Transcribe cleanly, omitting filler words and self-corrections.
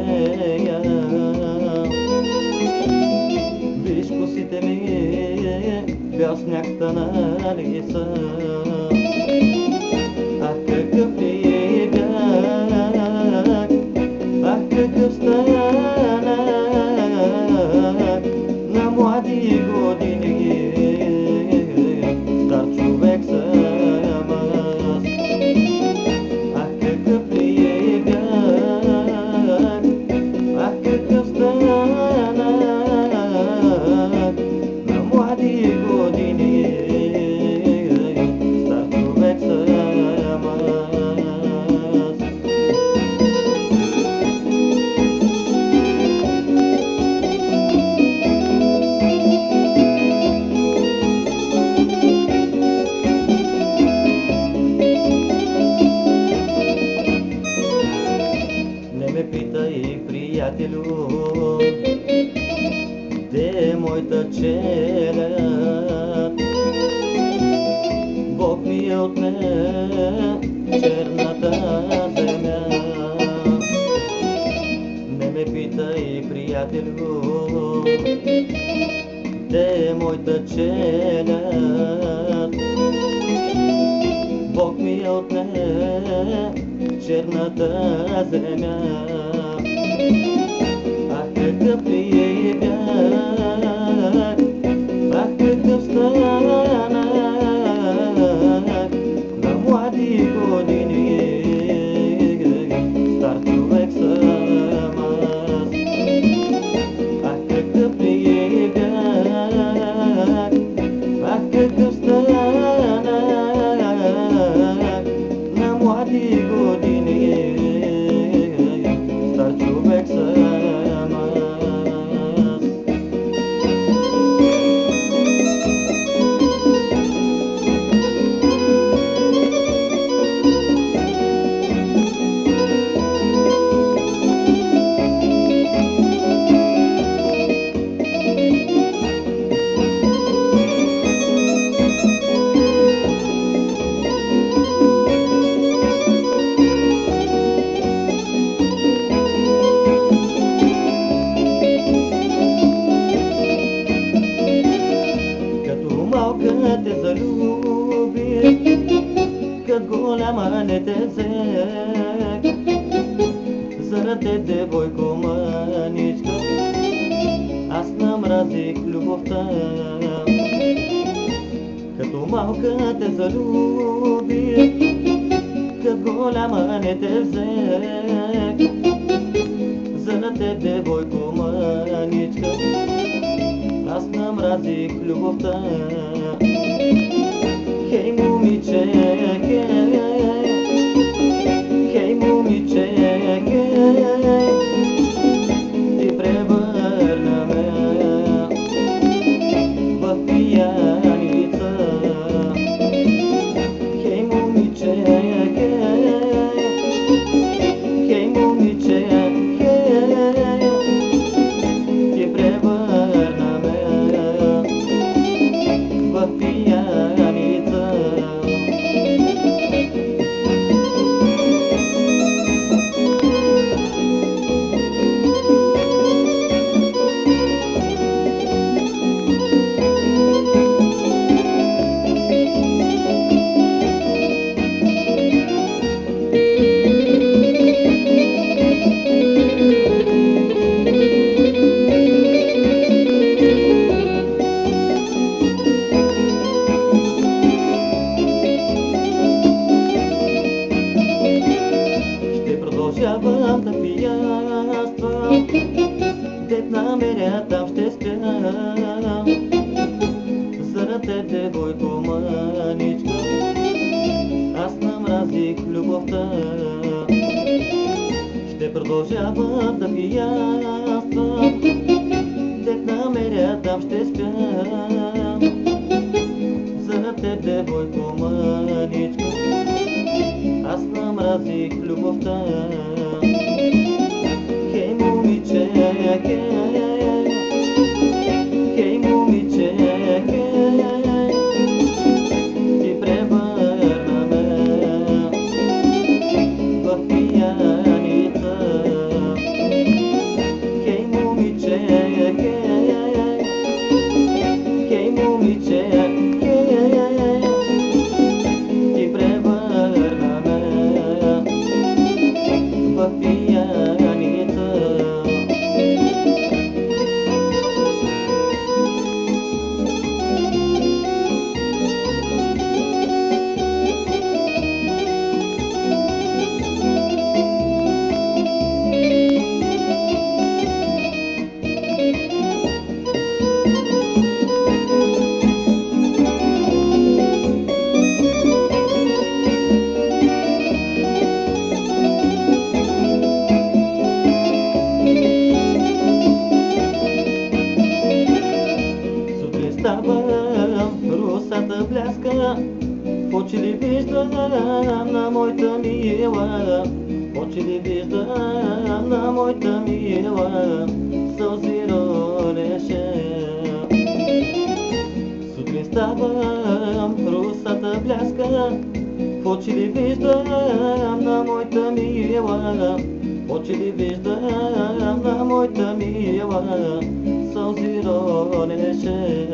нея. Виж косите ми, бял сняг станали са. Ах, какъв ли бях, ах, какъв станах на млади години. Стар човек съм аз. Ах, какъв ли бях, ах, какъв станах на млади години. Стар човек съм аз. Не ме питай, приятелю, де е моята челяд. Бог ми е отне черната земя. Не ме питай, приятелю, де е моята челяд. Бог ми е отне черната земя. Ах, какъв ли бях, ах, какъв станах на млади години. Стар човек съм аз. Ах, какъв ли бях, ах, какъв станах на млади години. Стар човек съм аз. Малка те залюбих, кът голяма не те взех. Заради девойко мъничка, аз намразих любовта. Като малка те залюбих, кът голяма не те взех. Заради девойко мъничка, аз намразих любовта. Хей, момиче, хей, момиче, ти превърна ме в пияница. Хей, момиче, хей, момиче, ти превърна ме в пияница. Продължавам да пияствам, дет намеря там ще спя. Заради девойко мъничка, аз намразих любовта. Ще продължавам да пияствам, дет намеря там ще спя. Заради девойко мъничка, аз намразих любовта. Хей, момиче, хей, момиче, ти превърна ме в пияница. очи ли виждам на моята мила, очи ли виждам на моята мила, сълзи ронеше. Сутрин ставам, русата бляска, в очи ли виждам на моята мила, очи ли виждам на моята мила, сълзи ронеше.